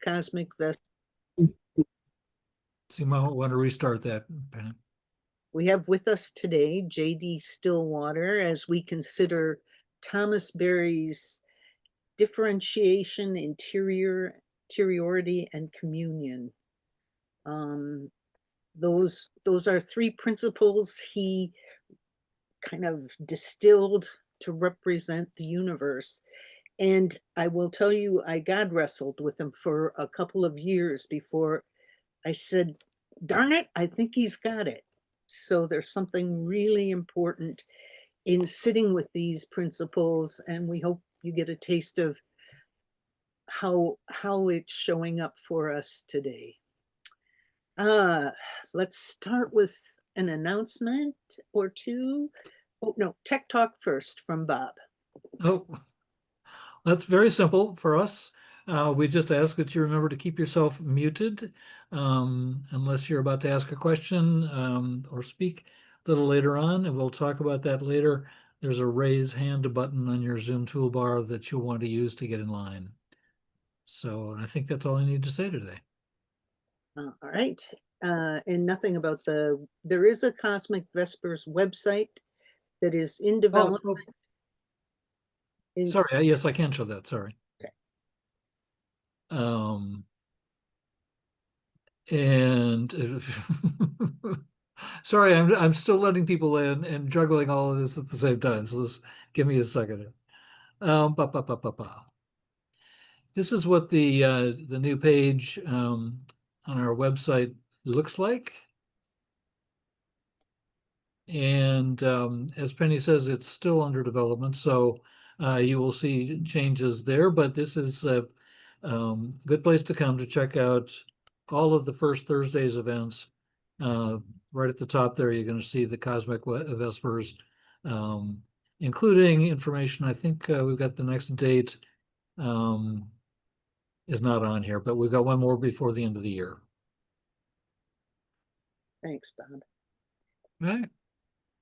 Cosmic Vespers. So you might want to restart that, Penny. We have with us today J.D. Stillwater as we consider Thomas Berry's differentiation, interiority, and communion. Those are three principles he kind of distilled to represent the universe. And I will tell you, I God wrestled with him for a couple of years before I said, darn it, I think he's got it. So there's something really important in sitting with these principles, and we hope you get a taste of how it's showing up for us today. Let's start with an announcement or two. Oh no, tech talk first from Bob. Oh, that's very simple for us. We just ask that you remember to keep yourself muted unless you're about to ask a question or speak a little later on, and we'll talk about that later. There's a raise hand button on your Zoom toolbar that you'll want to use to get in line. So I think that's all I need to say today. All right. And nothing about there is a Cosmic Vespers website that is in development. Sorry, yes, I can show that. Sorry. Okay. And sorry, I'm still letting people in and juggling all of this at the same time. So just give me a second. Ba, ba, ba, ba, ba. This is what the new page on our website looks like. And as Penny says, it's still under development, so you will see changes there. But this is a good place to come to check out all of the First Thursday's events. Right at the top there, you're going to see the Cosmic Vespers, including information. I think we've got the next date is not on here, but we've got one more before the end of the year. Thanks, Bob. Right.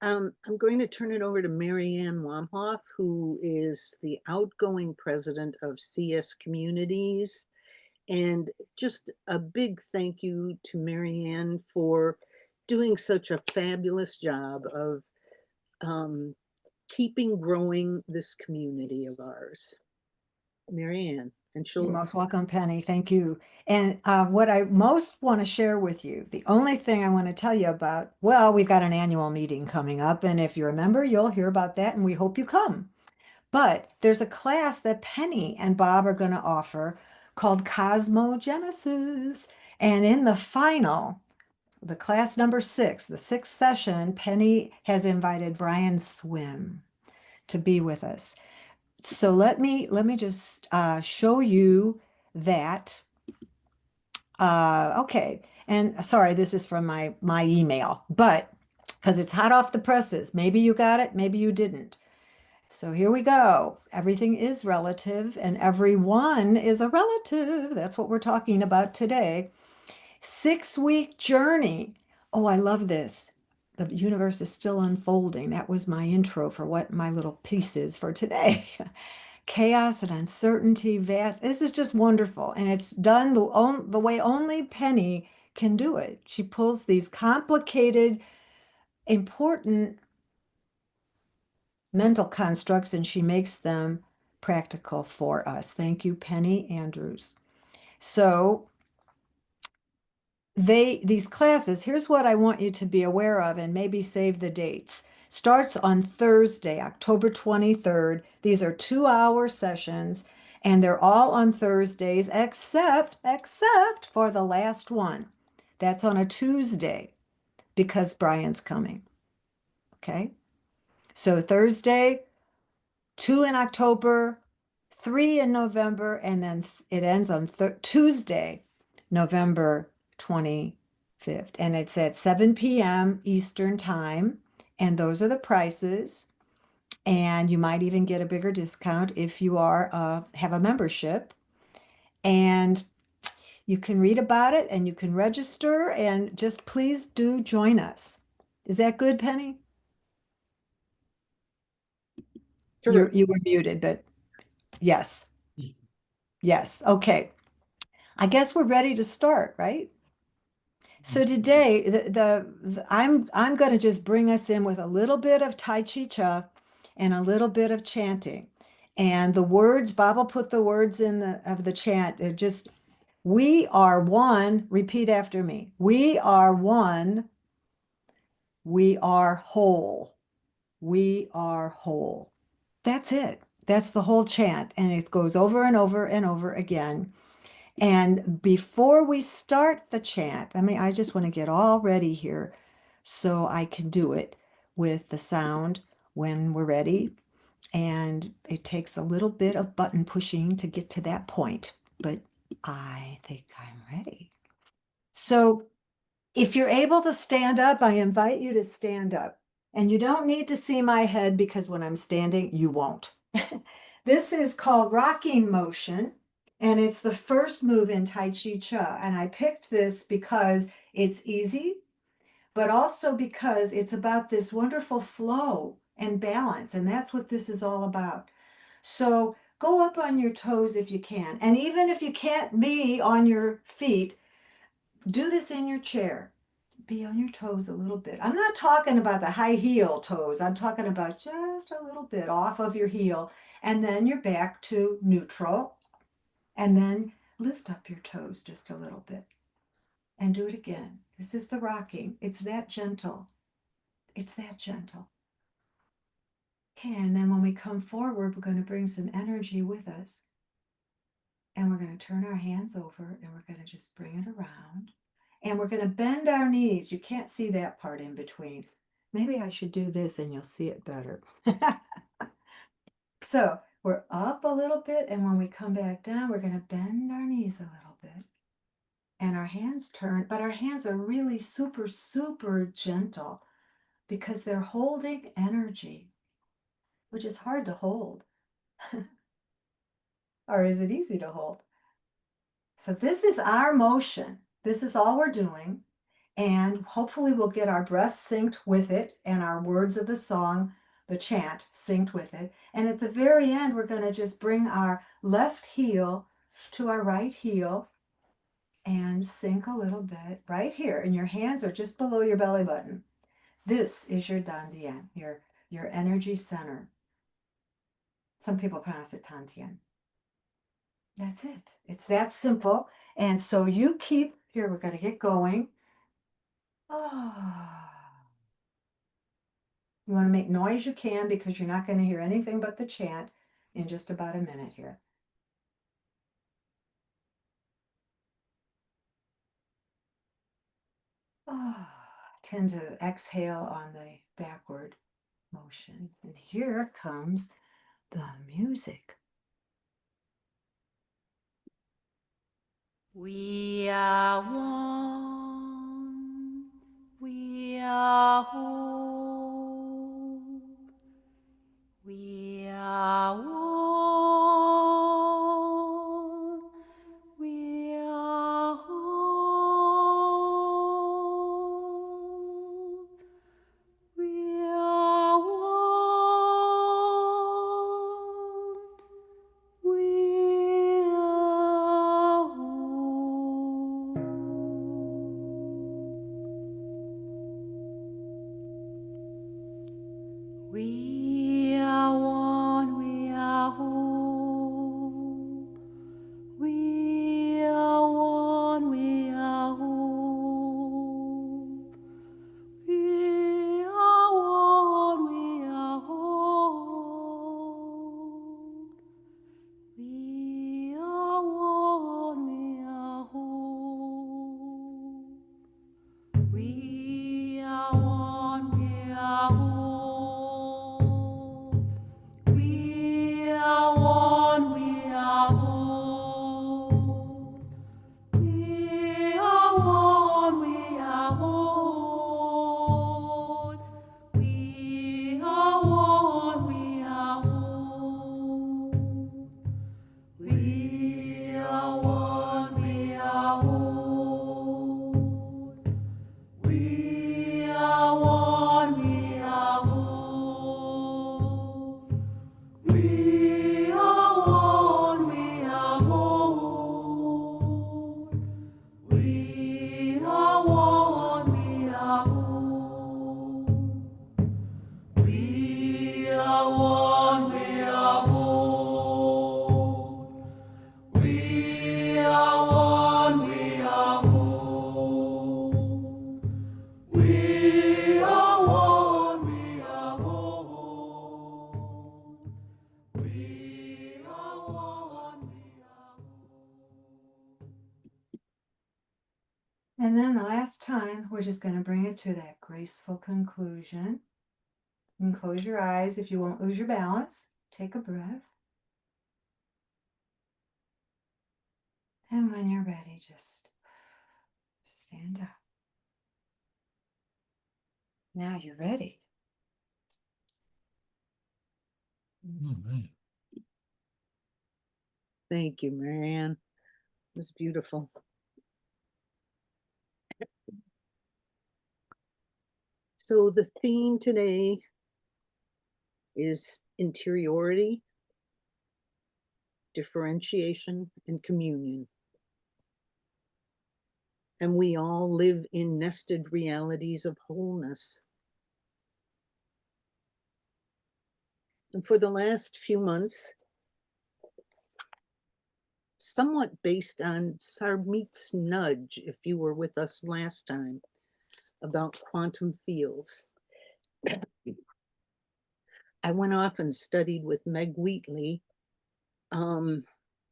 I'm going to turn it over to Marianne Wamhoff, who is the outgoing president of CS Communities. And just a big thank you to Marianne for doing such a fabulous job of keeping growing this community of ours. Marianne. And You're most welcome, Penny. Thank you. And what I most want to share with you, the only thing I want to tell you about, well, we've got an annual meeting coming up, and if you're a member, you'll hear about that, and we hope you come. But there's a class that Penny and Bob are going to offer called Cosmogenesis. And in the final, the class number 6, the 6th session, Penny has invited Brian Swim to be with us. So let me just show you that. Okay, and sorry, this is from my email, but because it's hot off the presses, maybe you got it, maybe you didn't. So here we go. Everything is relative, and everyone is a relative. That's what we're talking about today. 6-week journey. Oh, I love this. The universe is still unfolding. That was my intro for what my little piece is for today. Chaos and uncertainty, vast. This is just wonderful. And it's done the way only Penny can do it. She pulls these complicated, important mental constructs and she makes them practical for us. Thank you, Penny Andrews. So these classes, here's what I want you to be aware of and maybe save the dates. Starts on Thursday, October 23rd. These are 2-hour sessions and they're all on Thursdays except for the last one. That's on a Tuesday because Brian's coming. Okay? So Thursday, 2 in October, 3 in November, and then it ends on Tuesday, November 25th. And it's at 7 p.m. Eastern time. And those are the prices. And you might even get a bigger discount if you are have a membership. And you can read about it and you can register and just please do join us. Is that good, Penny? Sure. You were muted, but yes. Yes. Okay. I guess we're ready to start, right? So today, I'm going to just bring us in with a little bit of Tai Chi Cha and a little bit of chanting. And the words, Bob will put the words in of the chant. They're just, we are one. Repeat after me. We are one. We are whole. We are whole. That's it. That's the whole chant. And it goes over and over and over again. And before we start the chant, I just want to get all ready here so I can do it with the sound when we're ready. And it takes a little bit of button pushing to get to that point, but I think I'm ready. So if you're able to stand up, I invite you to stand up. And you don't need to see my head because when I'm standing, you won't. This is called rocking motion, and it's the first move in Tai Chi Cha. And I picked this because it's easy, but also because it's about this wonderful flow and balance. And that's what this is all about. So go up on your toes if you can. And even if you can't be on your feet, do this in your chair. Be on your toes a little bit. I'm not talking about the high heel toes. I'm talking about just a little bit off of your heel. And then you're back to neutral. And then lift up your toes just a little bit. And do it again. This is the rocking. It's that gentle. It's that gentle. Okay, and then when we come forward, we're going to bring some energy with us. And we're going to turn our hands over and we're going to just bring it around. And we're going to bend our knees. You can't see that part in between. Maybe I should do this and you'll see it better. So we're up a little bit. And when we come back down, we're going to bend our knees a little bit. And our hands turn, but our hands are really super, super gentle because they're holding energy, which is hard to hold. Or is it easy to hold? So this is our motion. This is all we're doing. And hopefully we'll get our breath synced with it and our words of the song, the chant, synced with it. And at the very end, we're going to just bring our left heel to our right heel and sink a little bit right here. And your hands are just below your belly button. This is your dantian, your energy center. Some people pronounce it tantien. That's it. It's that simple. And so you keep, here, we're going to get going. Oh. You want to make noise you can because you're not going to hear anything but the chant in just about a minute here. Oh. Tend to exhale on the backward motion. And here comes the music. We are one, we are whole, we are one, we are whole, we are one, we are whole. And then the last time, we're just going to bring it to that graceful conclusion. And close your eyes if you won't lose your balance. Take a breath. And when you're ready, just stand up. Now you're ready. Oh, man. Thank you, Marianne. It was beautiful. So the theme today is interiority, differentiation, and communion. And we all live in nested realities of wholeness. And for the last few months, somewhat based on Sarmit's nudge, if you were with us last time, about quantum fields, I went off and studied with Meg Wheatley in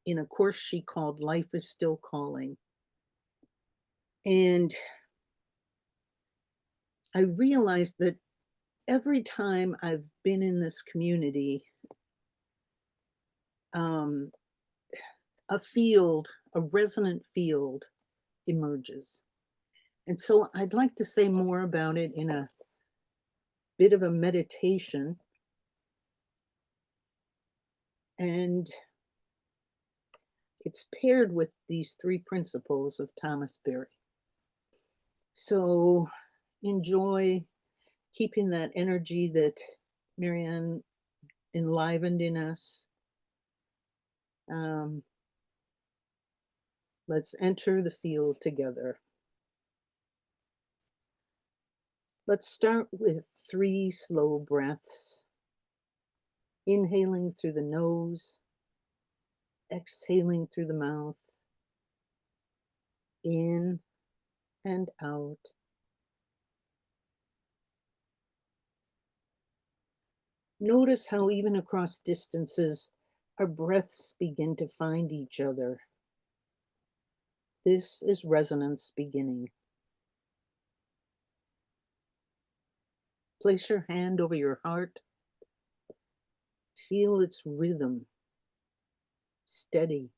a course she called Life is Still Calling. And I realized that every time I've been in this community, a field, a resonant field emerges. And so I'd like to say more about it in a bit of a meditation. And it's paired with these three principles of Thomas Berry. So enjoy keeping that energy that Marianne enlivened in us. Let's enter the field together. Let's start with 3 slow breaths. Inhaling through the nose, exhaling through the mouth, in and out. Notice how even across distances, our breaths begin to find each other. This is resonance beginning. Place your hand over your heart. Feel its rhythm, steady,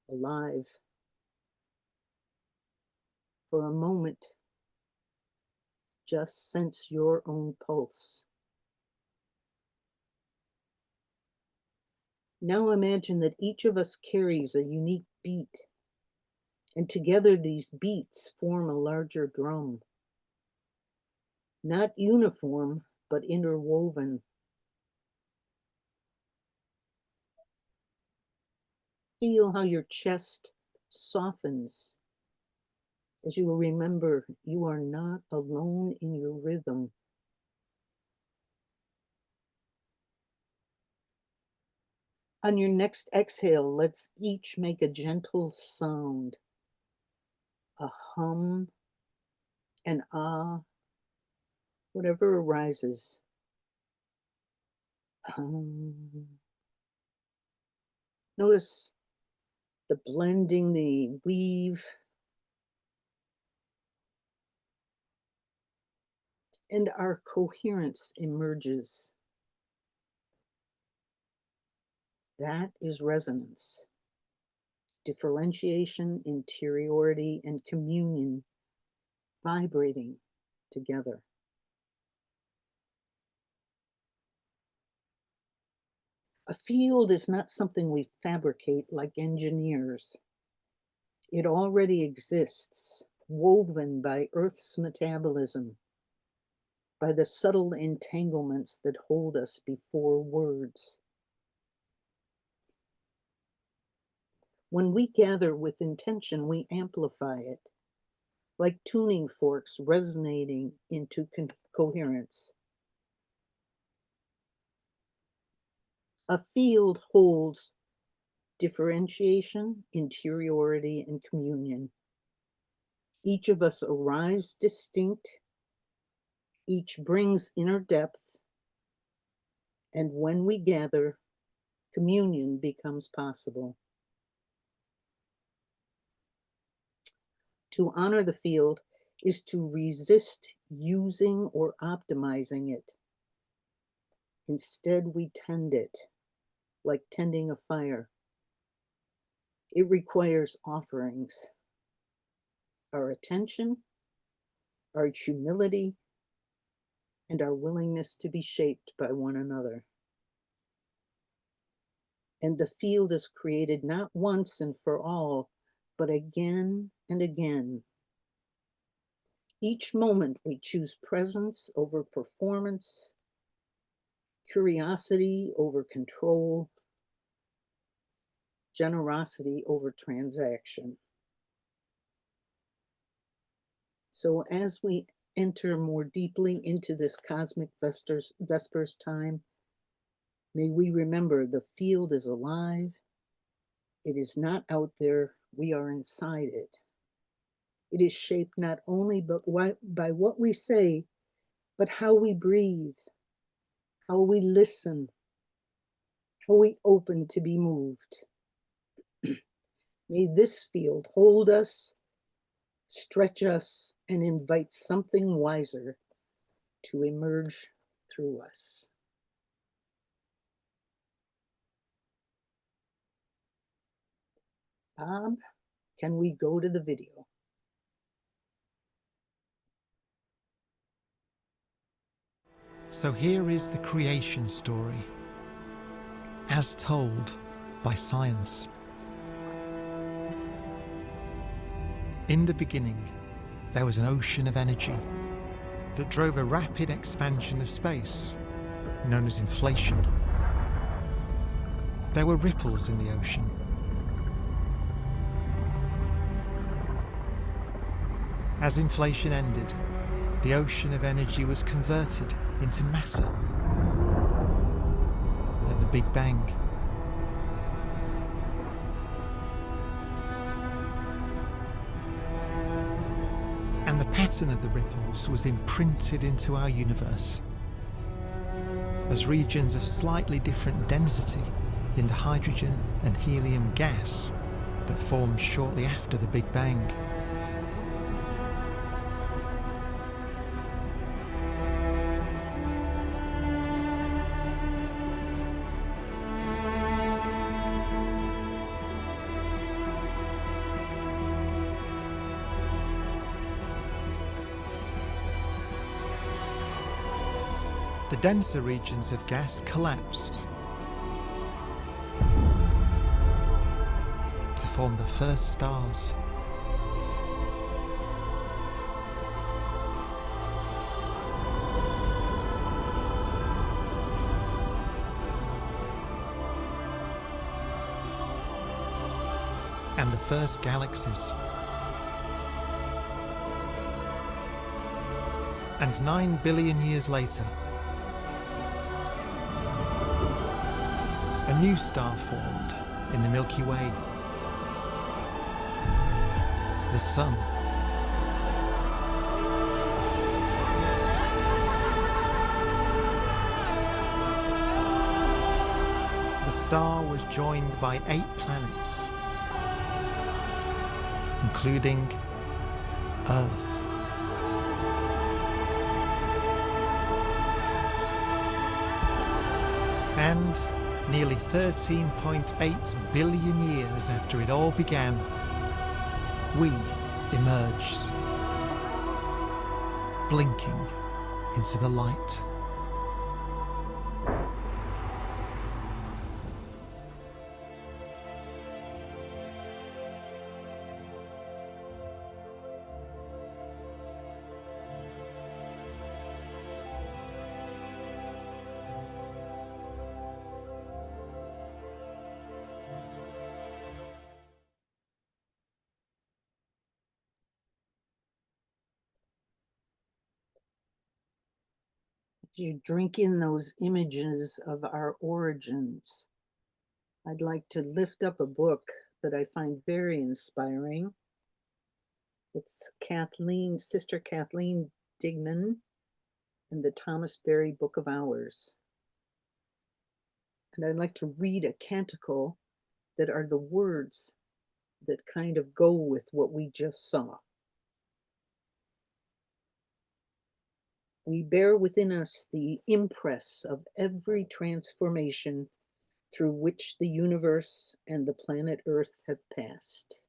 alive. For a moment, just sense your own pulse. Now imagine that each of us carries a unique beat, and together these beats form a larger drum. Not uniform, but interwoven. Feel how your chest softens as you will remember you are not alone in your rhythm. On your next exhale, let's each make a gentle sound, a hum, an ah, whatever arises. Notice the blending, the weave, and our coherence emerges. That is resonance. Differentiation, interiority, and communion vibrating together. A field is not something we fabricate like engineers. It already exists, woven by Earth's metabolism, by the subtle entanglements that hold us before words. When we gather with intention, we amplify it, like tuning forks resonating into coherence. A field holds differentiation, interiority, and communion. Each of us arrives distinct, each brings inner depth, and when we gather, communion becomes possible. To honor the field is to resist using or optimizing it. Instead, we tend it, like tending a fire. It requires offerings, our attention, our humility, and our willingness to be shaped by one another. And the field is created not once and for all, but again and again. Each moment we choose presence over performance, curiosity over control, generosity over transaction. So as we enter more deeply into this cosmic Vespers time, may we remember the field is alive. It is not out there, we are inside it. It is shaped not only by what we say, but how we breathe, how we listen, how we open to be moved. May this field hold us, stretch us, and invite something wiser to emerge through us. Bob, can we go to the video? So here is the creation story, as told by science. In the beginning, there was an ocean of energy that drove a rapid expansion of space, known as inflation. There were ripples in the ocean. As inflation ended, the ocean of energy was converted into matter at the Big Bang. And the pattern of the ripples was imprinted into our universe as regions of slightly different density in the hydrogen and helium gas that formed shortly after the Big Bang. The denser regions of gas collapsed to form the first stars. And the first galaxies. And 9 billion years later, a new star formed in the Milky Way, the Sun. The star was joined by 8 planets, including Earth. And nearly 13.8 billion years after it all began, we emerged, blinking into the light. You drink in those images of our origins. I'd like to lift up a book that I find very inspiring. It's Sister Kathleen Dignan and the Thomas Berry Book of Hours. And I'd like to read a canticle that are the words that kind of go with what we just saw. We bear within us the impress of every transformation through which the universe and the planet Earth have passed.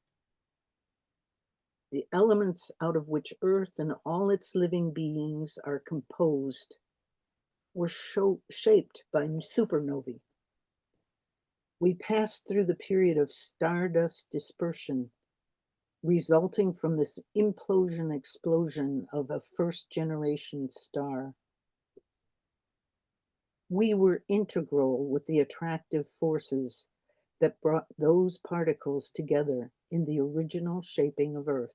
The elements out of which Earth and all its living beings are composed were shaped by supernovae. We passed through the period of stardust dispersion, resulting from this implosion-explosion of a first-generation star. We were integral with the attractive forces that brought those particles together in the original shaping of Earth.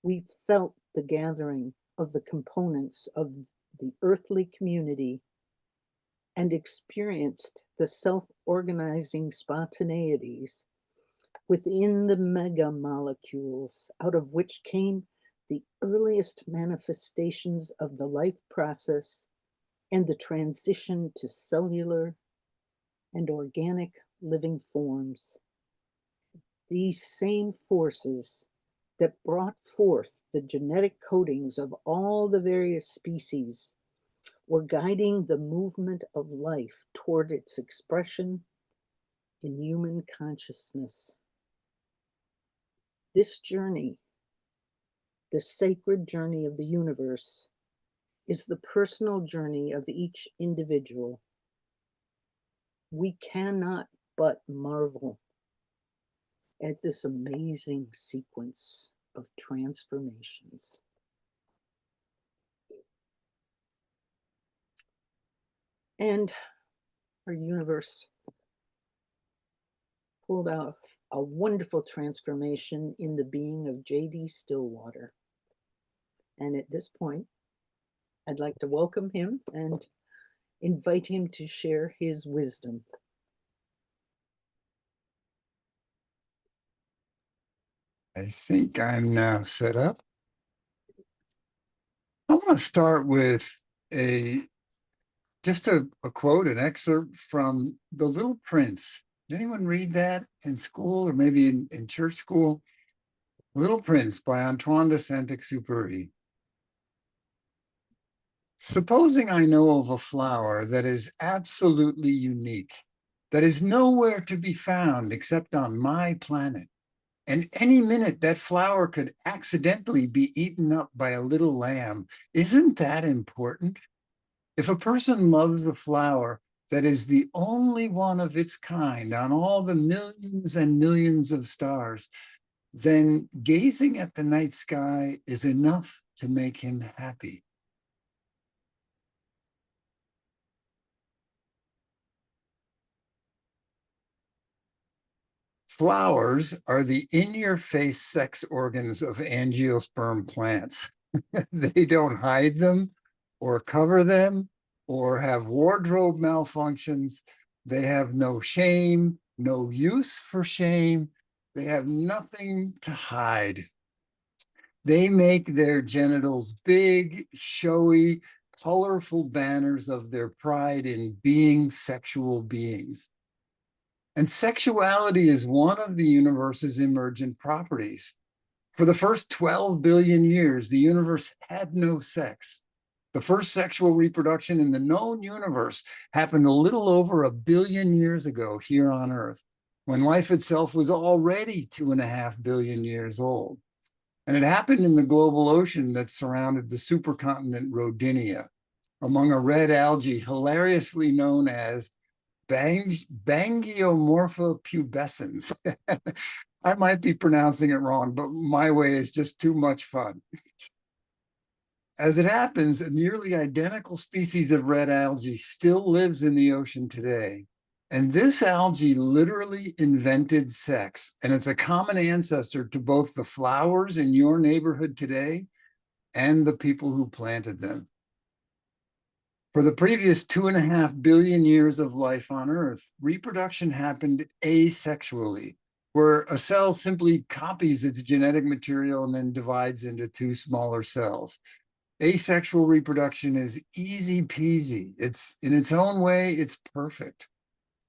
We felt the gathering of the components of the earthly community and experienced the self-organizing spontaneities within the megamolecules out of which came the earliest manifestations of the life process and the transition to cellular and organic living forms. These same forces that brought forth the genetic codings of all the various species were guiding the movement of life toward its expression in human consciousness. This journey, the sacred journey of the universe, is the personal journey of each individual. We cannot but marvel at this amazing sequence of transformations. And our universe pulled out a wonderful transformation in the being of J.D. Stillwater. And at this point, I'd like to welcome him and invite him to share his wisdom. I think I'm now set up. I want to start with just a quote, an excerpt from The Little Prince. Did anyone read that in school or maybe in church school? Little Prince by Antoine de Saint-Exupéry. Supposing I know of a flower that is absolutely unique, that is nowhere to be found except on my planet, and any minute that flower could accidentally be eaten up by a little lamb, isn't that important? If a person loves a flower that is the only one of its kind on all the millions and millions of stars, then gazing at the night sky is enough to make him happy. Flowers are the in-your-face sex organs of angiosperm plants. They don't hide them or cover them or have wardrobe malfunctions. They have no shame, no use for shame. They have nothing to hide. They make their genitals big, showy, colorful banners of their pride in being sexual beings. And sexuality is one of the universe's emergent properties. For the first 12 billion years, the universe had no sex. The first sexual reproduction in the known universe happened a little over 1 billion years ago here on Earth, when life itself was already 2.5 billion years old. And it happened in the global ocean that surrounded the supercontinent Rodinia, among a red algae hilariously known as Bangiomorpha pubescens. I might be pronouncing it wrong, but my way is just too much fun. As it happens, a nearly identical species of red algae still lives in the ocean today. And this algae literally invented sex, and it's a common ancestor to both the flowers in your neighborhood today and the people who planted them. For the previous 2.5 billion years of life on Earth, reproduction happened asexually, where a cell simply copies its genetic material and then divides into 2 smaller cells. Asexual reproduction is easy peasy. It's in its own way, it's perfect.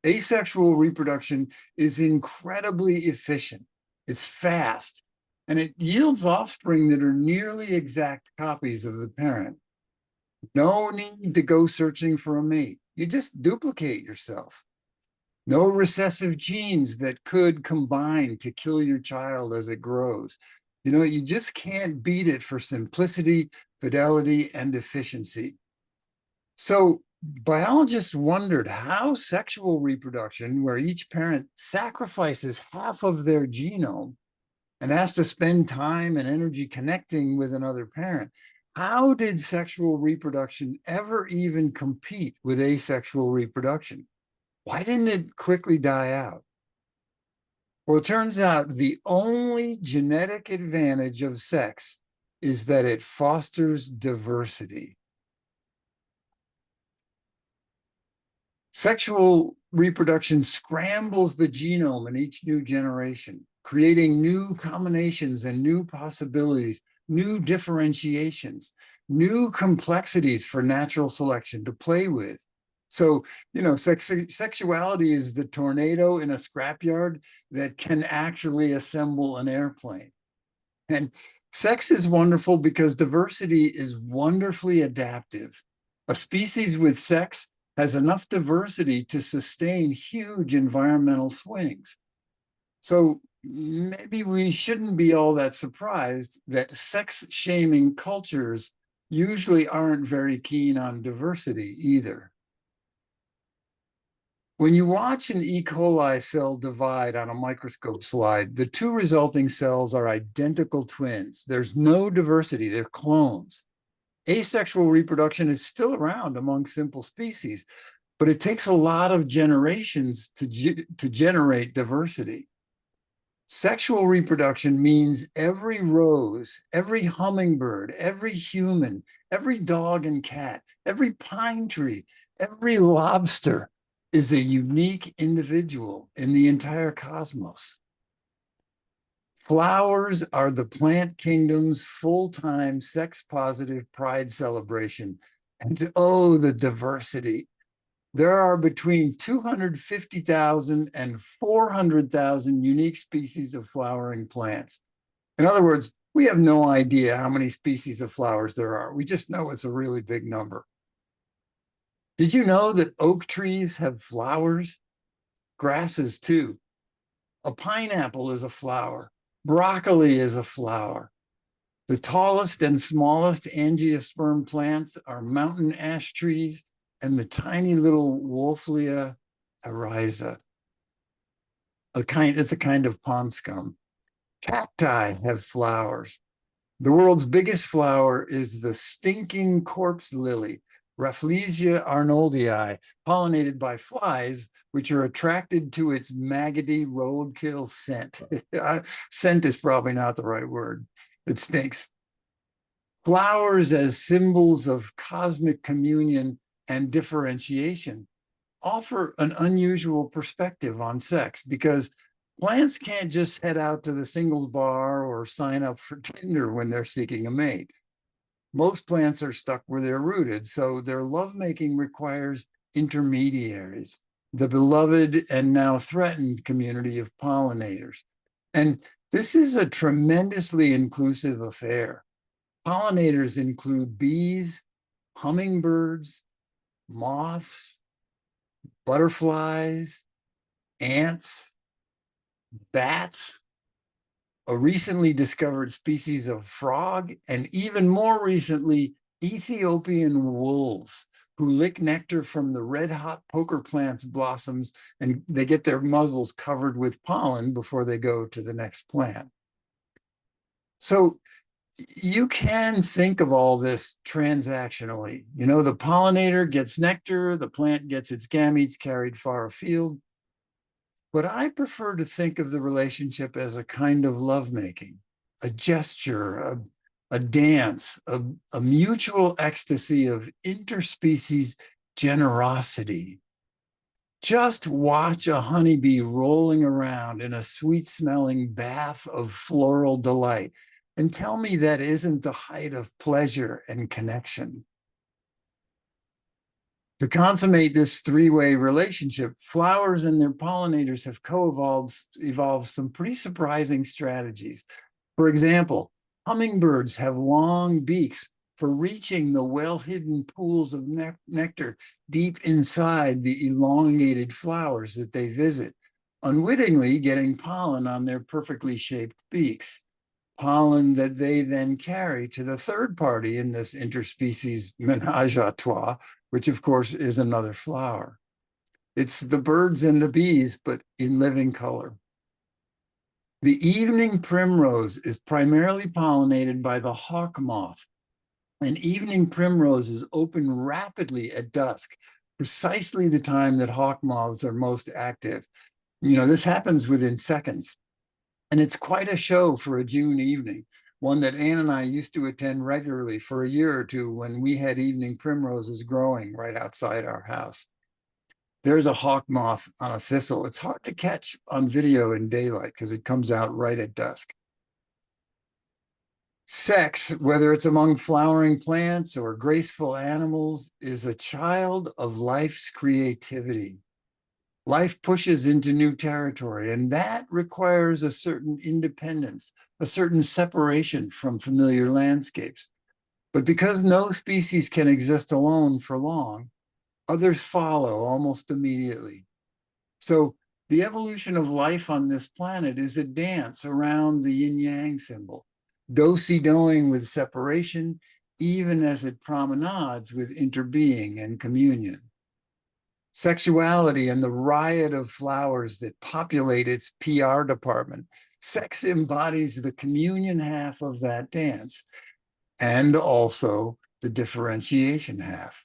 Asexual reproduction is incredibly efficient. It's fast. and it yields offspring that are nearly exact copies of the parent. No need to go searching for a mate. You just duplicate yourself. No recessive genes that could combine to kill your child as it grows. You know, you just can't beat it for simplicity, fidelity, and efficiency. So biologists wondered how sexual reproduction, where each parent sacrifices half of their genome and has to spend time and energy connecting with another parent, how did sexual reproduction ever even compete with asexual reproduction? Why didn't it quickly die out? Well, it turns out the only genetic advantage of sex is that it fosters diversity. Sexual reproduction scrambles the genome in each new generation, creating new combinations and new possibilities, new differentiations, new complexities for natural selection to play with. So, you know, sexuality is the tornado in a scrapyard that can actually assemble an airplane. And sex is wonderful because diversity is wonderfully adaptive. A species with sex has enough diversity to sustain huge environmental swings. So maybe we shouldn't be all that surprised that sex-shaming cultures usually aren't very keen on diversity either. When you watch an E. coli cell divide on a microscope slide, the two resulting cells are identical twins. There's no diversity, they're clones. Asexual reproduction is still around among simple species, but it takes a lot of generations to generate diversity. Sexual reproduction means every rose, every hummingbird, every human, every dog and cat, every pine tree, every lobster is a unique individual in the entire cosmos. Flowers are the plant kingdom's full-time sex-positive pride celebration. And oh, the diversity. There are between 250,000 and 400,000 unique species of flowering plants. In other words, we have no idea how many species of flowers there are. We just know it's a really big number. Did you know that oak trees have flowers? Grasses too. A pineapple is a flower. Broccoli is a flower. The tallest and smallest angiosperm plants are mountain ash trees and the tiny little Wolflia eriza. It's a kind of pond scum. Cacti have flowers. The world's biggest flower is the stinking corpse lily, Rafflesia arnoldii, pollinated by flies, which are attracted to its maggoty roadkill scent. Scent is probably not the right word. It stinks. Flowers as symbols of cosmic communion and differentiation offer an unusual perspective on sex because plants can't just head out to the singles bar or sign up for Tinder when they're seeking a mate. Most plants are stuck where they're rooted, so their lovemaking requires intermediaries, the beloved and now threatened community of pollinators. And this is a tremendously inclusive affair. Pollinators include bees, hummingbirds, moths, butterflies, ants, bats, a recently discovered species of frog, and even more recently, Ethiopian wolves who lick nectar from the red-hot poker plant's blossoms, and they get their muzzles covered with pollen before they go to the next plant. So you can think of all this transactionally. You know, the pollinator gets nectar, the plant gets its gametes carried far afield. But I prefer to think of the relationship as a kind of lovemaking, a gesture, a dance, a mutual ecstasy of interspecies generosity. Just watch a honeybee rolling around in a sweet-smelling bath of floral delight and tell me that isn't the height of pleasure and connection. To consummate this three-way relationship, flowers and their pollinators have evolved some pretty surprising strategies. For example, hummingbirds have long beaks for reaching the well-hidden pools of nectar deep inside the elongated flowers that they visit, unwittingly getting pollen on their perfectly shaped beaks, pollen that they then carry to the third party in this interspecies menage a trois, which of course is another flower. It's the birds and the bees, but in living color. The evening primrose is primarily pollinated by the hawk moth, and evening primroses open rapidly at dusk, precisely the time that hawk moths are most active. You know, this happens within seconds. And it's quite a show for a June evening, one that Anne and I used to attend regularly for a year or two when we had evening primroses growing right outside our house. There's a hawk moth on a thistle. It's hard to catch on video in daylight because it comes out right at dusk. Sex, whether it's among flowering plants or graceful animals, is a child of life's creativity. Life pushes into new territory, and that requires a certain independence, a certain separation from familiar landscapes. But because no species can exist alone for long, others follow almost immediately. So the evolution of life on this planet is a dance around the yin-yang symbol, do-si-doing with separation, even as it promenades with interbeing and communion. Sexuality and the riot of flowers that populate its PR department. Sex embodies the communion half of that dance and also the differentiation half.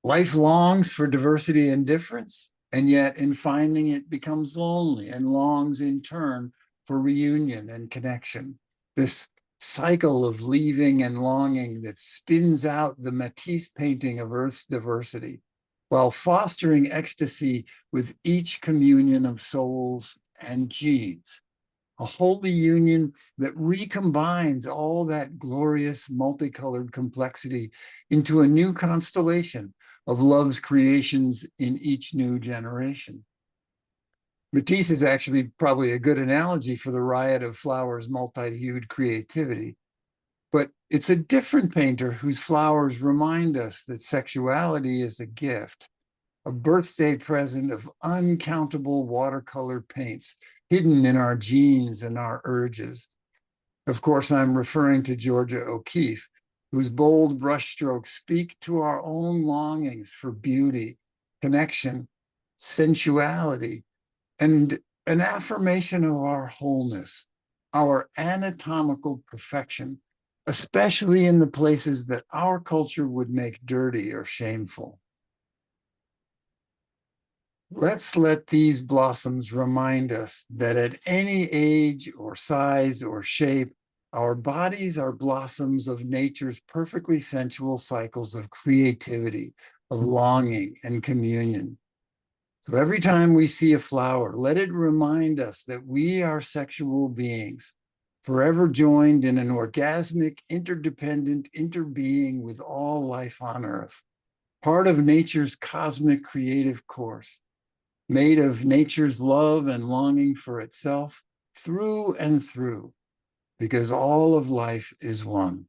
Life longs for diversity and difference, and yet in finding it becomes lonely and longs in turn for reunion and connection. This cycle of leaving and longing that spins out the Matisse painting of Earth's diversity, while fostering ecstasy with each communion of souls and genes, a holy union that recombines all that glorious multicolored complexity into a new constellation of love's creations in each new generation. Matisse is actually probably a good analogy for the riot of flowers' multi-hued creativity. But it's a different painter whose flowers remind us that sexuality is a gift, a birthday present of uncountable watercolor paints hidden in our genes and our urges. Of course, I'm referring to Georgia O'Keeffe, whose bold brushstrokes speak to our own longings for beauty, connection, sensuality, and an affirmation of our wholeness, our anatomical perfection, especially in the places that our culture would make dirty or shameful. Let's let these blossoms remind us that at any age or size or shape, our bodies are blossoms of nature's perfectly sensual cycles of creativity, of longing and communion. So every time we see a flower, let it remind us that we are sexual beings, forever joined in an orgasmic, interdependent interbeing with all life on earth, part of nature's cosmic creative course, made of nature's love and longing for itself through and through, because all of life is one.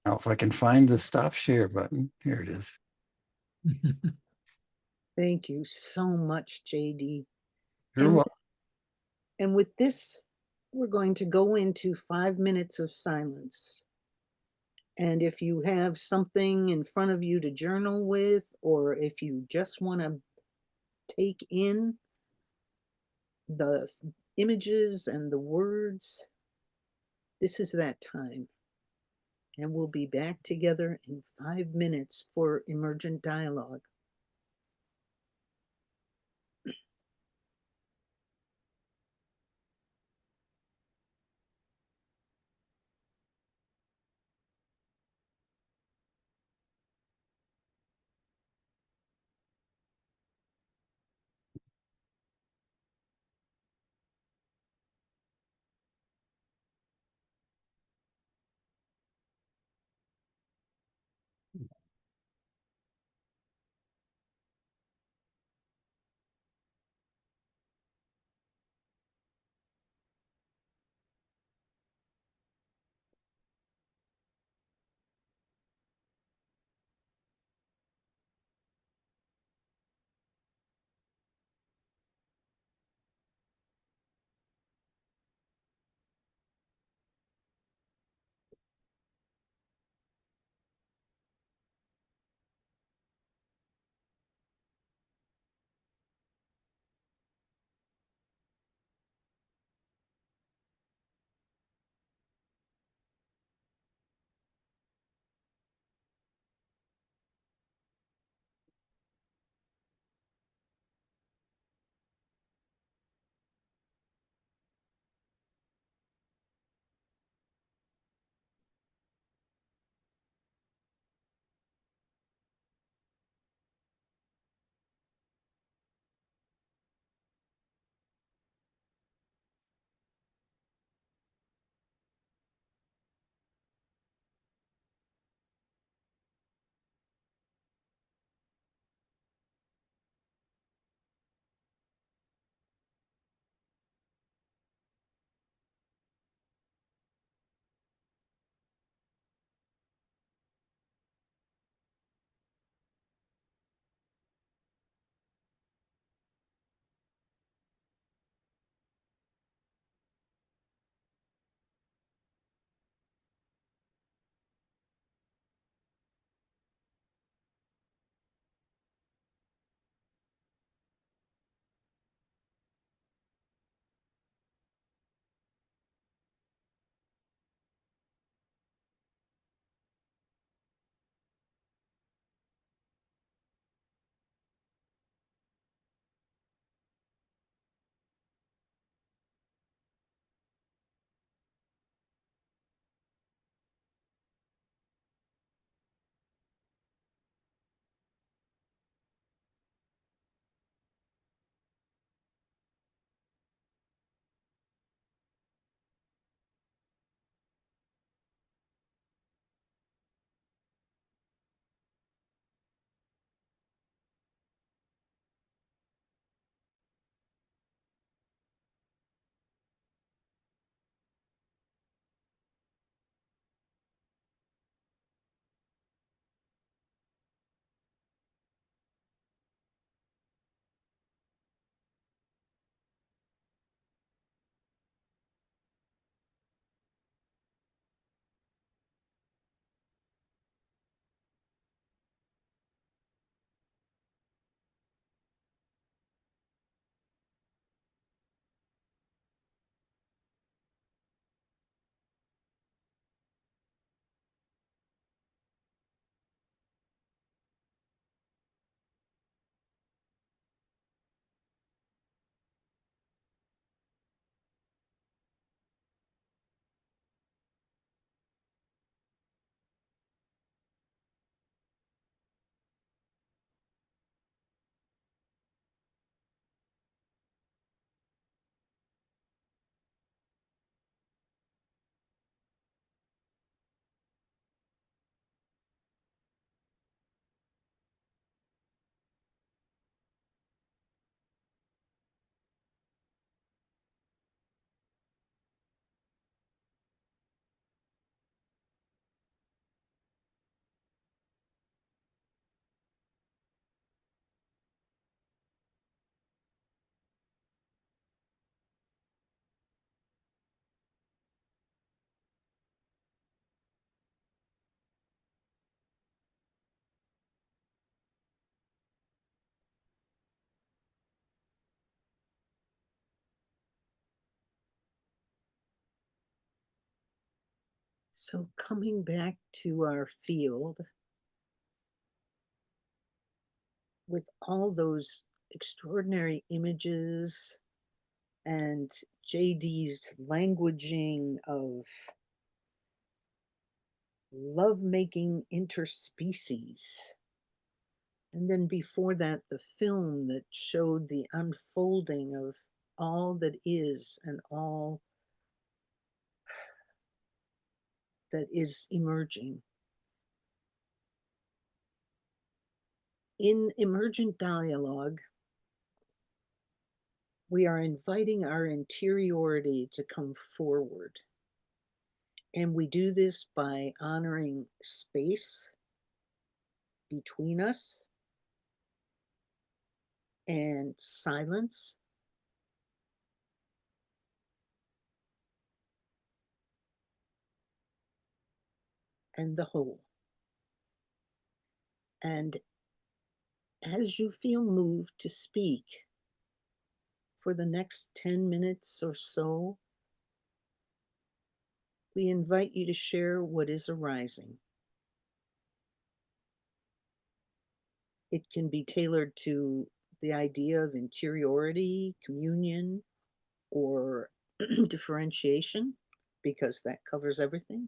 Now, if I can find the stop share button, here it is. Thank you so much, JD. You're And, welcome. and with this, we're going to go into 5 minutes of silence. And if you have something in front of you to journal with, or if you just want to take in the images and the words, this is that time. And we'll be back together in 5 minutes for emergent dialogue. So coming back to our field with all those extraordinary images and JD's languaging of lovemaking interspecies. And then before that, the film that showed the unfolding of all that is and all that is emerging. In emergent dialogue, we are inviting our interiority to come forward. And we do this by honoring space between us and silence and the whole. And as you feel moved to speak for the next 10 minutes or so, we invite you to share what is arising. It can be tailored to the idea of interiority, communion, or differentiation, because that covers everything.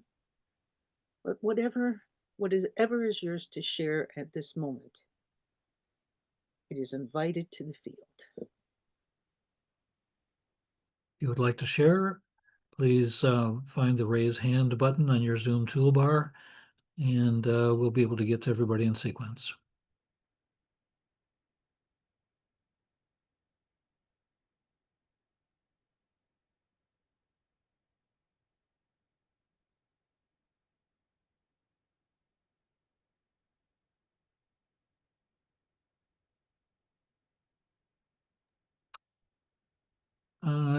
But whatever is yours to share at this moment, it is invited to the field. If you would like to share, please find the raise hand button on your Zoom toolbar, and we'll be able to get to everybody in sequence.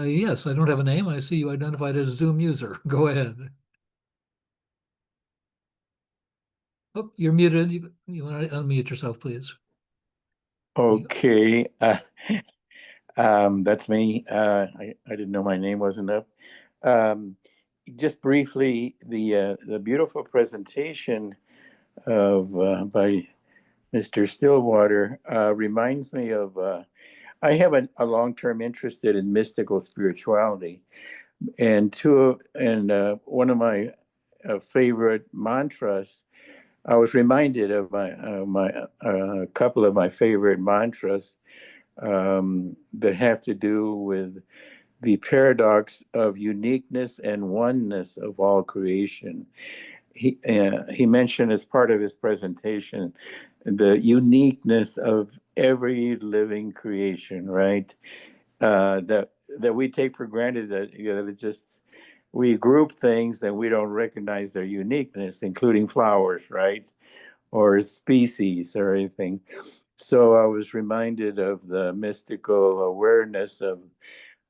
Yes, I don't have a name. I see you identified as a Zoom user. Go ahead. Oh, you're muted. You want to unmute yourself, please. Okay, that's me. I didn't know my name wasn't up. Just briefly, the beautiful presentation of by Mr. Stillwater reminds me of. I have a long-term interest in mystical spirituality, and one of my favorite mantras. I was reminded of a couple of my favorite mantras that have to do with the paradox of uniqueness and oneness of all creation. He mentioned as part of his presentation the uniqueness of every living creation, right? That we take for granted that it's just we group things that we don't recognize their uniqueness, including flowers, right? Or species or anything. So I was reminded of the mystical awareness of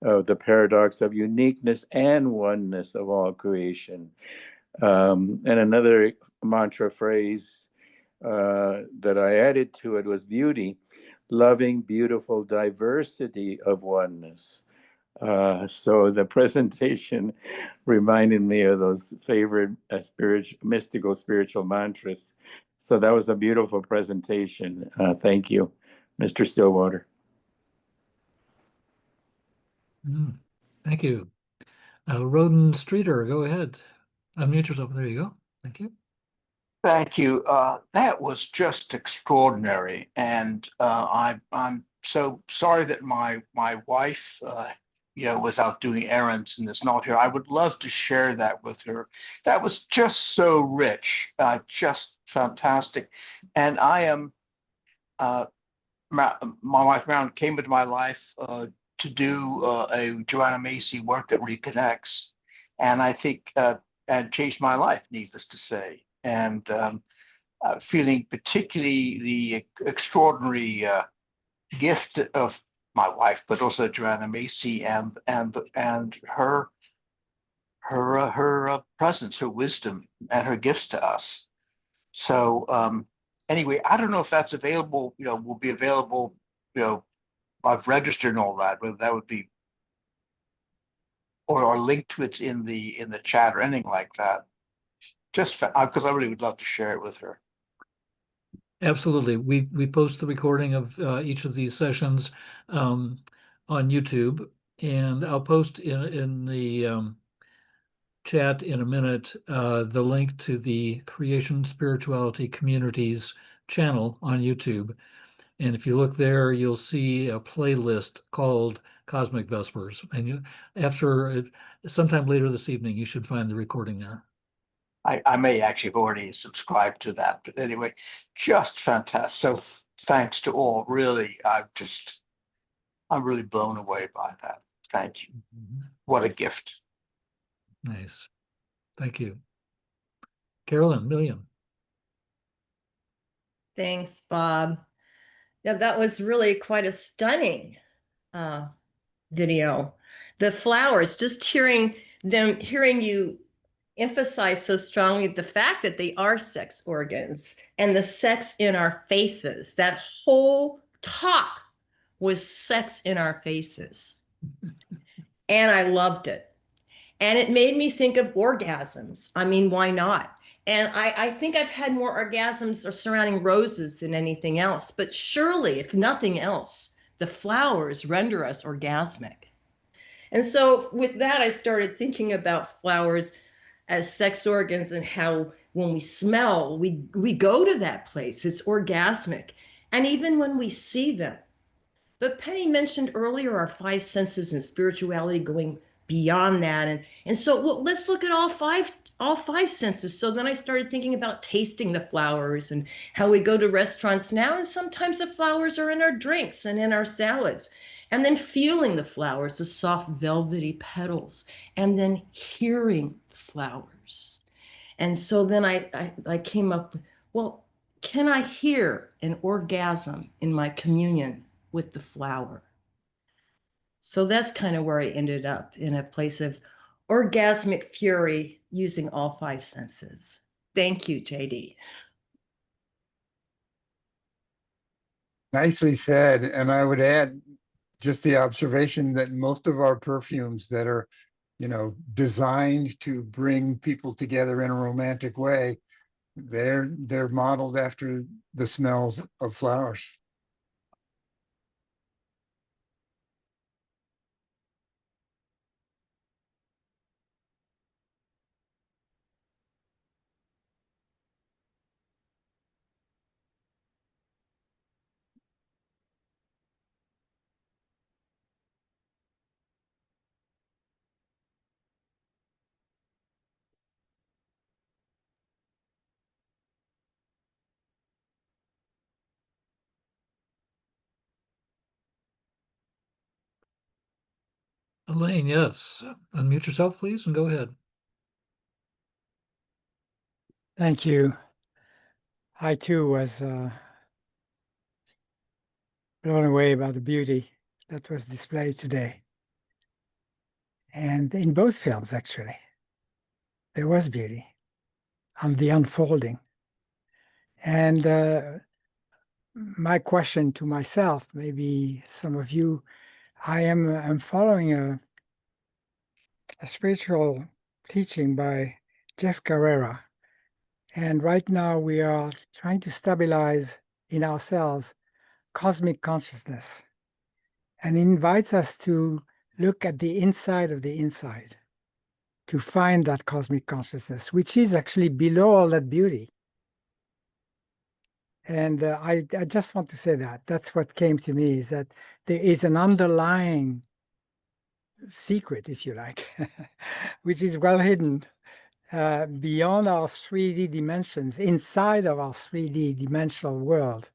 the paradox of uniqueness and oneness of all creation. And another mantra phrase that I added to it was beauty, loving, beautiful diversity of oneness. So the presentation reminded me of those favorite mystical spiritual mantras. So that was a beautiful presentation. Thank you, Mr. Stillwater. Thank you. Roden Streeter, go ahead. Unmute yourself. There you go. Thank you. Thank you. That was just extraordinary, and I'm so sorry that my wife, was out doing errands and is not here. I would love to share that with her. That was just so rich, just fantastic, and I am. My wife Marilyn came into my life to do a Joanna Macy work that reconnects, and I think and changed my life, needless to say, and. Feeling particularly the extraordinary gift of my wife, but also Joanna Macy and her presence, her wisdom, and her gifts to us. So anyway, I don't know if that's available. Will be available. I've registered and all that. Whether that would be or linked to it in the chat or anything like that. just because I really would love to share it with her. Absolutely. We post the recording of each of these sessions on YouTube, and I'll post in the chat in a minute the link to the Creation Spirituality Communities channel on YouTube. And if you look there, you'll see a playlist called Cosmic Vespers. And sometime later this evening, you should find the recording there. I may actually have already subscribed to that, but anyway, just fantastic. So thanks to all. Really, I'm really blown away by that. Thank you. What a gift. Nice. Thank you. Carolyn, Millian. Thanks, Bob. Yeah, that was really quite a stunning video. The flowers, just hearing you emphasize so strongly the fact that they are sex organs and the sex in our faces. That whole talk was sex in our faces. And I loved it. And it made me think of orgasms. I mean, why not? And I think I've had more orgasms surrounding roses than anything else. But surely, if nothing else, the flowers render us orgasmic. And so with that, I started thinking about flowers as sex organs and how when we smell, we go to that place. It's orgasmic. And even when we see them. But Penny mentioned earlier our five senses and spirituality going beyond that. And so let's look at all five senses. So then I started thinking about tasting the flowers and how we go to restaurants now, and sometimes the flowers are in our drinks and in our salads. And then feeling the flowers, the soft velvety petals, and then hearing the flowers. And so then I came up with, well, can I hear an orgasm in my communion with the flower? So that's kind of where I ended up, in a place of orgasmic fury using all five senses. Thank you, JD. Nicely said. And I would add just the observation that most of our perfumes that are, designed to bring people together in a romantic way, they're modeled after the smells of flowers. Elaine, yes. Unmute yourself, please, and go ahead. Thank you. I too was blown away by the beauty that was displayed today. And in both films, actually, there was beauty on the unfolding. And my question to myself, maybe some of you, I'm following a spiritual teaching by Jeff Carrera. And right now we are trying to stabilize in ourselves cosmic consciousness. And he invites us to look at the inside of the inside, to find that cosmic consciousness, which is actually below all that beauty. And I just want to say that. That's what came to me, is that there is an underlying secret, if you like, which is well hidden beyond our 3D dimensions, inside of our 3D dimensional world.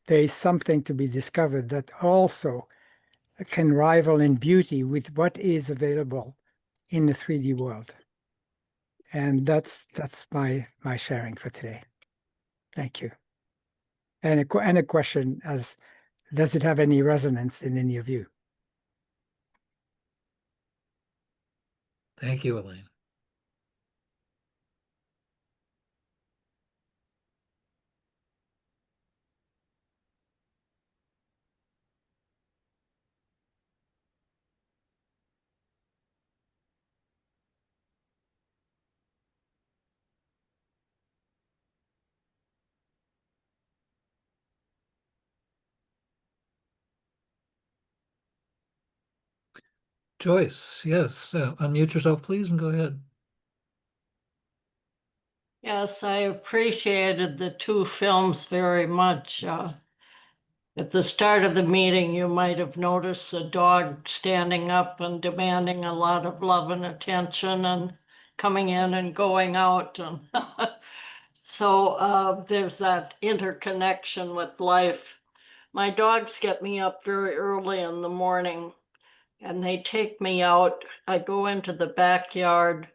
There is something to be discovered that also can rival in beauty with what is available in the 3D world. And that's my sharing for today. Thank you. And a question as, does it have any resonance in any of you? Thank you, Elaine. Joyce, yes, unmute yourself, please, and go ahead. Yes, I appreciated the two films very much. At the start of the meeting, you might have noticed the dog standing up and demanding a lot of love and attention and coming in and going out. And so there's that interconnection with life. My dogs get me up very early in the morning and they take me out. I go into the backyard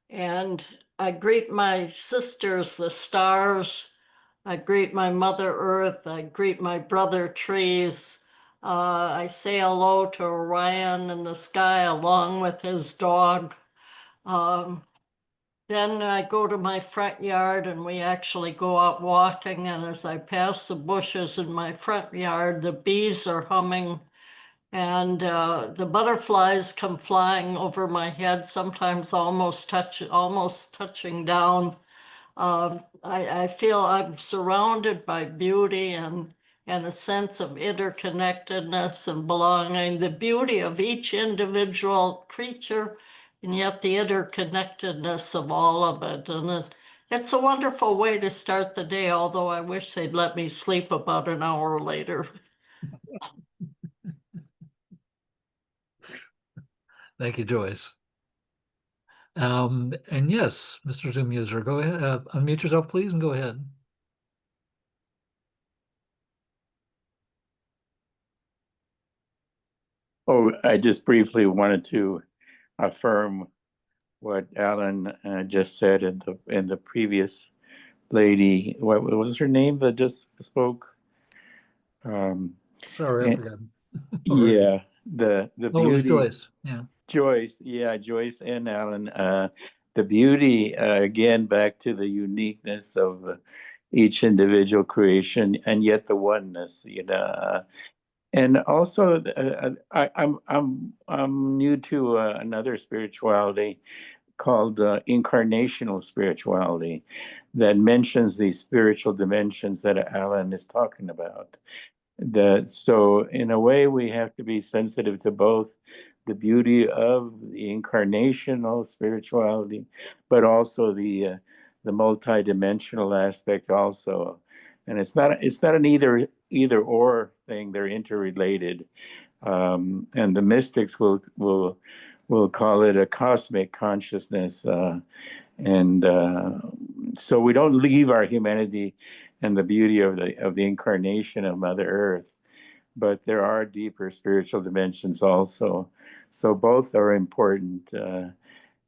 and I greet my sisters, the stars. I greet my Mother Earth. I greet my brother trees. I say hello to Orion in the sky along with his dog. Then I go to my front yard and we actually go out walking. And as I pass the bushes in my front yard, the bees are humming and the butterflies come flying over my head, sometimes almost touching down. I feel I'm surrounded by beauty and a sense of interconnectedness and belonging, the beauty of each individual creature, and yet the interconnectedness of all of it. And it's a wonderful way to start the day, although I wish they'd let me sleep about an hour later. Thank you, Joyce. And yes, Mr. Zoom user, go ahead, unmute yourself, please, and go ahead. Oh, I just briefly wanted to affirm what Alan just said in the previous lady. What was her name that just spoke? Sorry, I and- forgot. Yeah, the Oh, it was beauty. Joyce, yeah. Joyce, yeah, Joyce and Alan. The beauty, again, back to the uniqueness of each individual creation, and yet the oneness, and also, I'm new to another spirituality called incarnational spirituality that mentions these spiritual dimensions that Alan is talking about. So in a way, we have to be sensitive to both the beauty of the incarnational spirituality, but also the multidimensional aspect also. And it's not an either or thing. They're interrelated. And the mystics will call it a cosmic consciousness. And so we don't leave our humanity and the beauty of the incarnation of Mother Earth, but there are deeper spiritual dimensions also. So both are important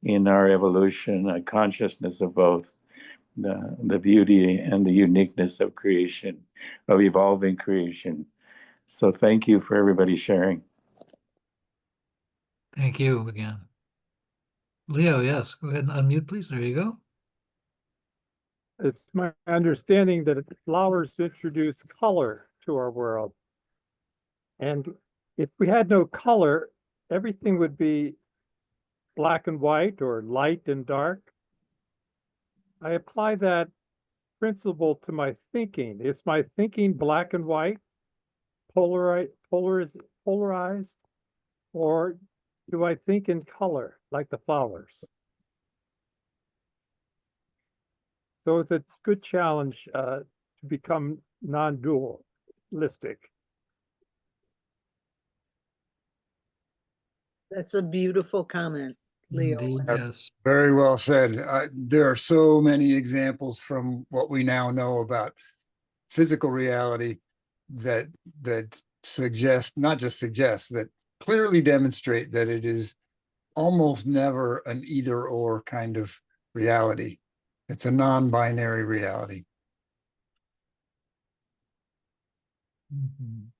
in our evolution, a consciousness of both the beauty and the uniqueness of creation, of evolving creation. So thank you for everybody sharing. Thank you again. Leo, yes, go ahead and unmute, please. There you go. It's my understanding that flowers introduce color to our world. And if we had no color, everything would be black and white or light and dark. I apply that principle to my thinking. Is my thinking black and white, polarized, or do I think in color like the flowers? So it's a good challenge to become non-dualistic. That's a beautiful comment, Leo. Indeed, yes. Very well said. There are so many examples from what we now know about physical reality that suggest, not just suggest, that clearly demonstrate that it is almost never an either or kind of reality. It's a non-binary reality. Mhm.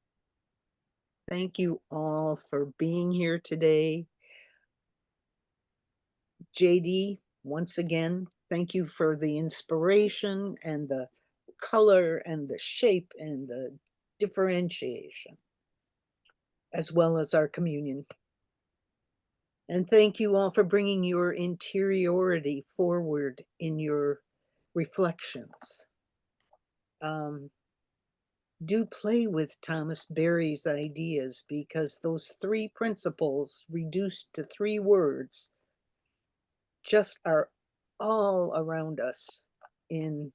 Thank you all for being here today. JD, once again, thank you for the inspiration and the color and the shape and the differentiation, as well as our communion. And thank you all for bringing your interiority forward in your reflections. do play with Thomas Berry's ideas, because those three principles reduced to three words just are all around us in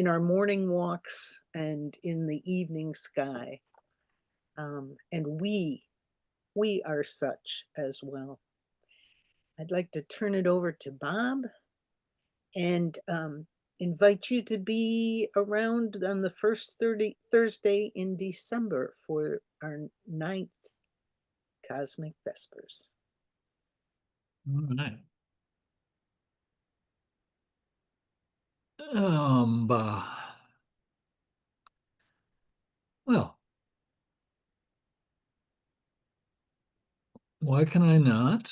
our morning walks and in the evening sky. And we are such as well. I'd like to turn it over to Bob and invite you to be around on the first Thursday in December for our 9th Cosmic Vespers. All right. Well, why can I not?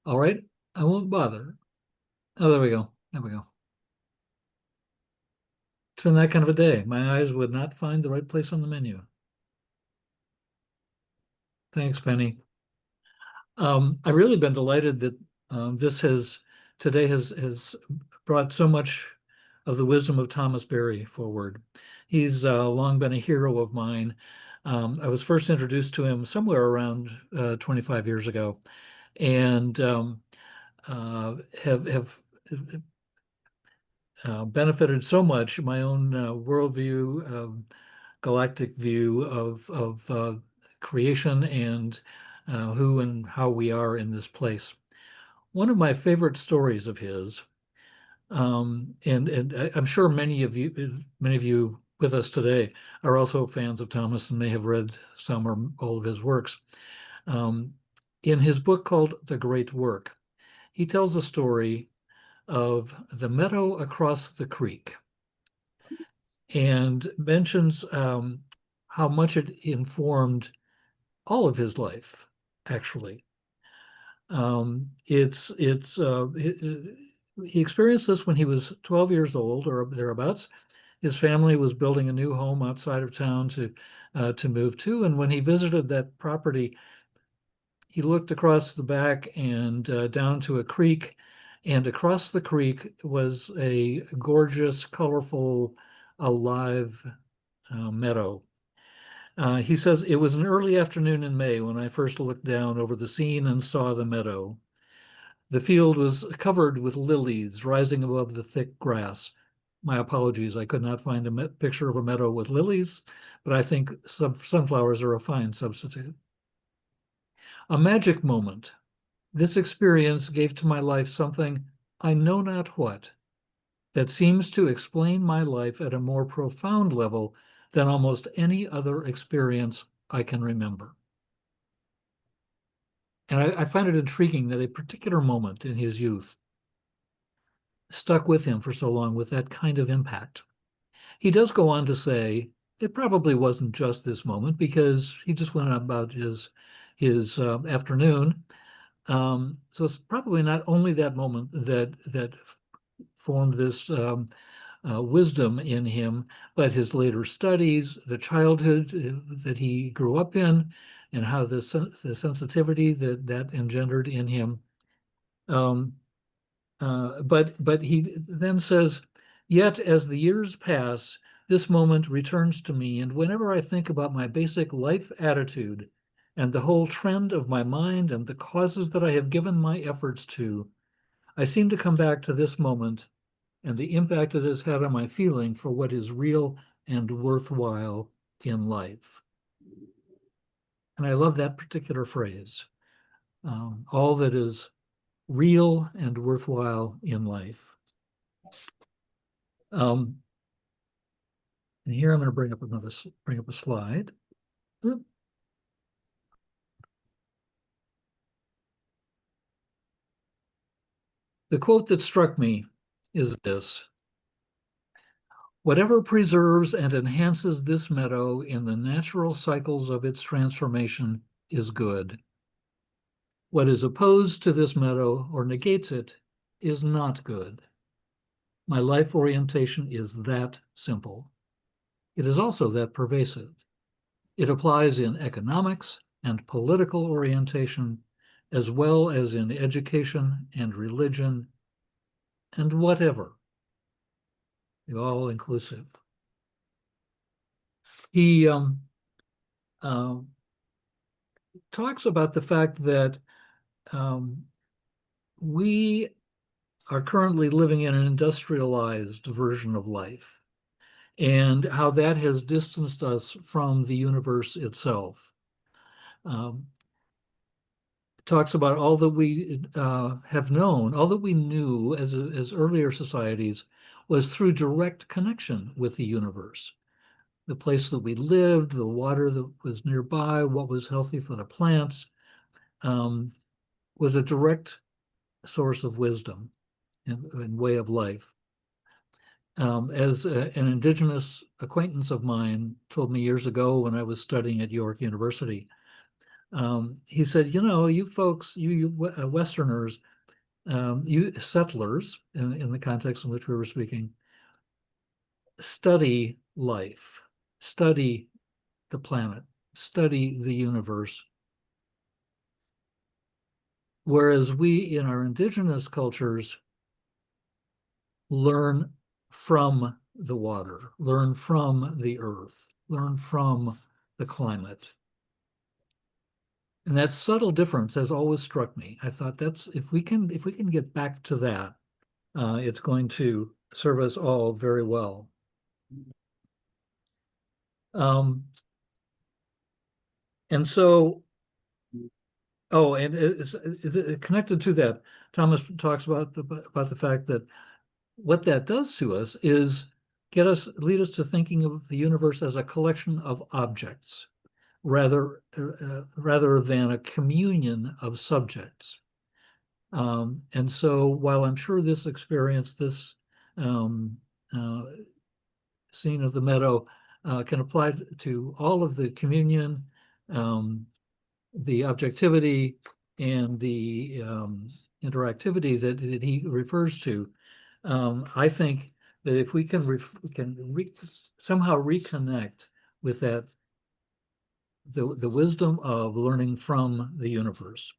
All right, I won't bother. Oh, there we go. There we go. It's been that kind of a day. My eyes would not find the right place on the menu. Thanks, Penny. I've really been delighted that today has brought so much of the wisdom of Thomas Berry forward. He's long been a hero of mine. I was first introduced to him somewhere around 25 years ago, and have benefited so much my own worldview, galactic view of creation and who and how we are in this place. One of my favorite stories of his, and I'm sure many of you with us today are also fans of Thomas and may have read some or all of his works. In his book called The Great Work, he tells a story of the meadow across the creek and mentions how much it informed all of his life, actually. He experienced this when he was 12 years old or thereabouts. His family was building a new home outside of town to move to, and when he visited that property, he looked across the back and down to a creek, and across the creek was a gorgeous, colorful, alive meadow. He says, "It was an early afternoon in May when I first looked down over the scene and saw the meadow. The field was covered with lilies rising above the thick grass." My apologies, I could not find a picture of a meadow with lilies, but I think sunflowers are a fine substitute. "A magic moment. This experience gave to my life something, I know not what, that seems to explain my life at a more profound level than almost any other experience I can remember." And I find it intriguing that a particular moment in his youth stuck with him for so long with that kind of impact. He does go on to say it probably wasn't just this moment, because he just went about his afternoon. So it's probably not only that moment that formed this wisdom in him, but his later studies, the childhood that he grew up in, and how the sensitivity that engendered in him. But he then says, "Yet as the years pass, this moment returns to me, and whenever I think about my basic life attitude and the whole trend of my mind and the causes that I have given my efforts to, I seem to come back to this moment and the impact it has had on my feeling for what is real and worthwhile in life." And I love that particular phrase, all that is real and worthwhile in life. And here I'm going to bring up a slide. The quote that struck me is this: "Whatever preserves and enhances this meadow in the natural cycles of its transformation is good. What is opposed to this meadow or negates it is not good. My life orientation is that simple. It is also that pervasive. It applies in economics and political orientation, as well as in education and religion and whatever. the all-inclusive. He talks about the fact that we are currently living in an industrialized version of life, and how that has distanced us from the universe itself. Talks about all that we have known, all that we knew as earlier societies was through direct connection with the universe. The place that we lived, the water that was nearby, what was healthy for the plants, was a direct source of wisdom and way of life. As an indigenous acquaintance of mine told me years ago when I was studying at York University, he said, you know, you folks, you Westerners, you settlers, in the context in which we were speaking, study life, study the planet, study the universe. Whereas we in our indigenous cultures learn from the water, learn from the earth, learn from the climate. And that subtle difference has always struck me. I thought that's, if we can get back to that, it's going to serve us all very well. And so, oh, and it's connected to that, Thomas talks about the fact that what that does to us is lead us to thinking of the universe as a collection of objects, rather than a communion of subjects. And so while I'm sure this experience, this scene of the meadow can apply to all of the communion, the objectivity, and the interactivity that he refers to, I think that if we can somehow reconnect with that, the wisdom of learning from the universe.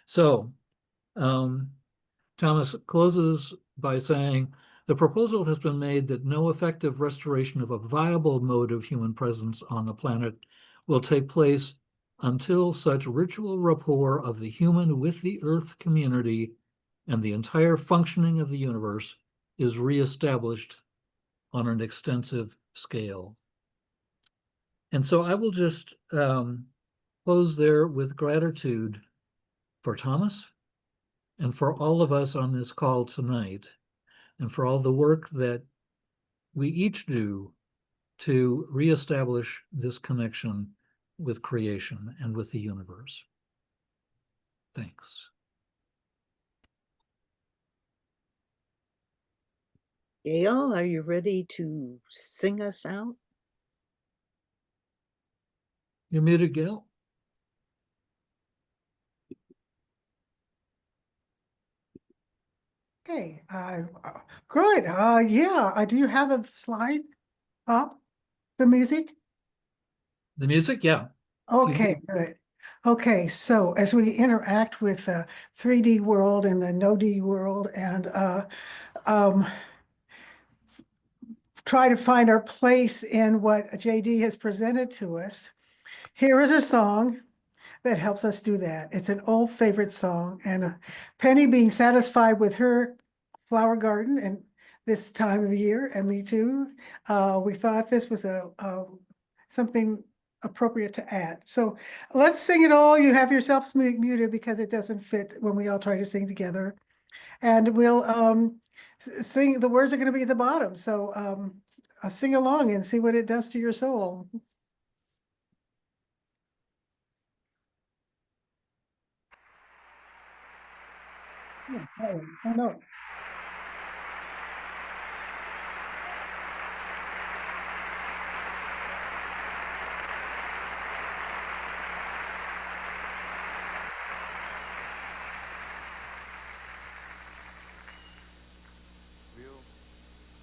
So Thomas closes by saying, the proposal has been made that no effective restoration of a viable mode of human presence on the planet will take place until such ritual rapport of the human with the Earth community and the entire functioning of the universe is reestablished on an extensive scale. And so I will just close there with gratitude for Thomas and for all of us on this call tonight, and for all the work that we each do to reestablish this connection with creation and with the universe. Thanks. Gail, are you ready to sing us out? You're muted, Gail. Okay, good. Yeah, do you have the slide up? The music? The music, yeah. Okay, good. Okay, so as we interact with the 3D world and the no D world and try to find our place in what JD has presented to us, here is a song that helps us do that. It's an old favorite song, and Penny being satisfied with her flower garden and this time of year, and me too, we thought this was something appropriate to add. So let's sing it all. You have yourselves muted because it doesn't fit when we all try to sing together. And we'll sing, the words are going to be at the bottom. So sing along and see what it does to your soul. Oh no.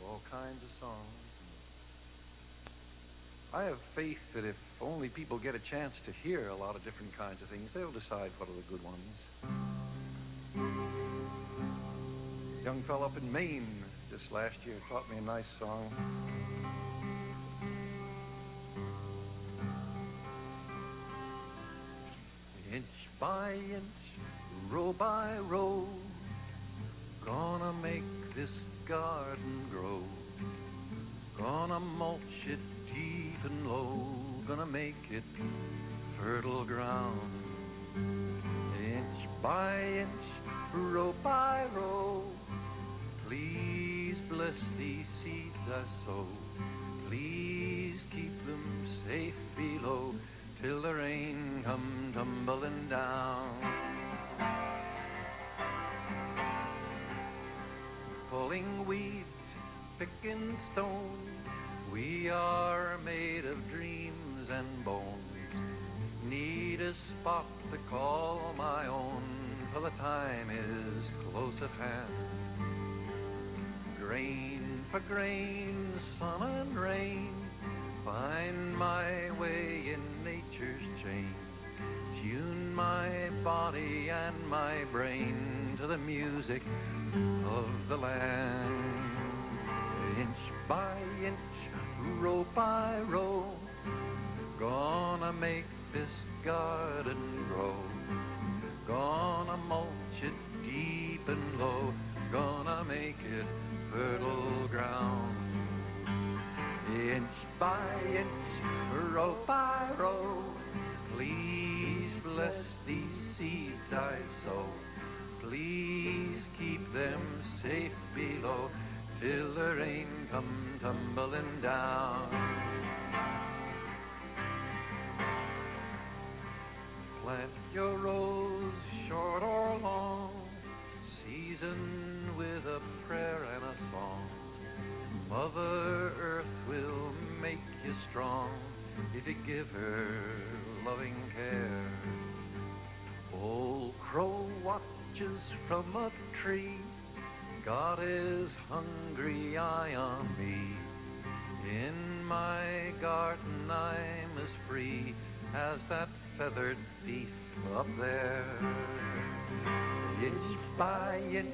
All kinds of songs. I have faith that if only people get a chance to hear a lot of different kinds of things, they'll decide what are the good ones. Young fella up in Maine this last year. Taught me a nice song. Inch by inch, row by row, gonna make this garden grow. Gonna mulch it deep and low, gonna make it fertile ground. Inch by inch, row by row, please bless these seeds I sow. Please keep them safe below till the rain come tumbling down. Pulling weeds, picking stones, we are made of dreams and bones. Need a spot to call my own, for the time is close at hand. Grain for grain, sun and rain, find my way in nature's chain. Tune my body and my brain to the music of the land. Inch by inch, row by row, gonna make this garden grow. Gonna mulch it deep and low, gonna make it fertile ground. Inch by inch, row by row, please bless these seeds I sow. Please keep them safe below till the rain come tumbling down. Plant your rows short or long, season with a prayer and a song. Mother Earth will make you strong if you give her loving care. Old Crow watches from a tree, God is hungry, eye on me. In my garden I'm as free as that feathered thief up there. Inch by inch,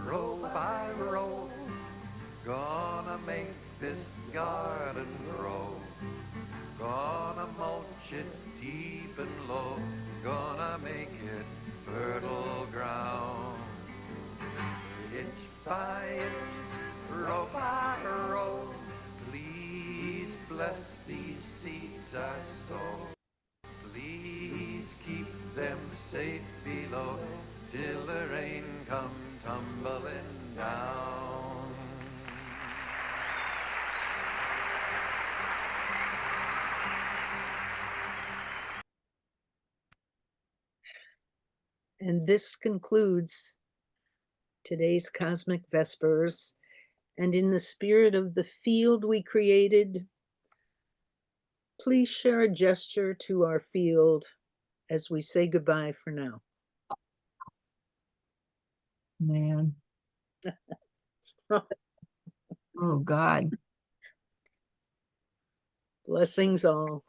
row by row, gonna make this garden grow. Gonna mulch it deep and low, gonna make it fertile ground. Inch by inch, row by row, please bless these seeds I sow. Please keep them safe below till the rain come tumbling down. And this concludes today's Cosmic Vespers. And in the spirit of the field we created, please share a gesture to our field as we say goodbye for now. Man. Oh, God. Blessings all.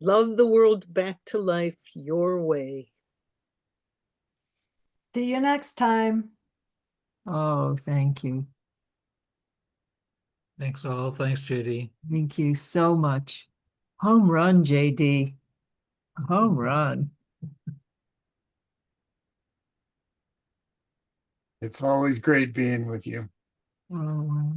Love the world back to life your way. See you next time. Oh, thank you. Thanks all. Thanks, JD. Thank you so much. Home run, JD. Home run. It's always great being with you. Oh,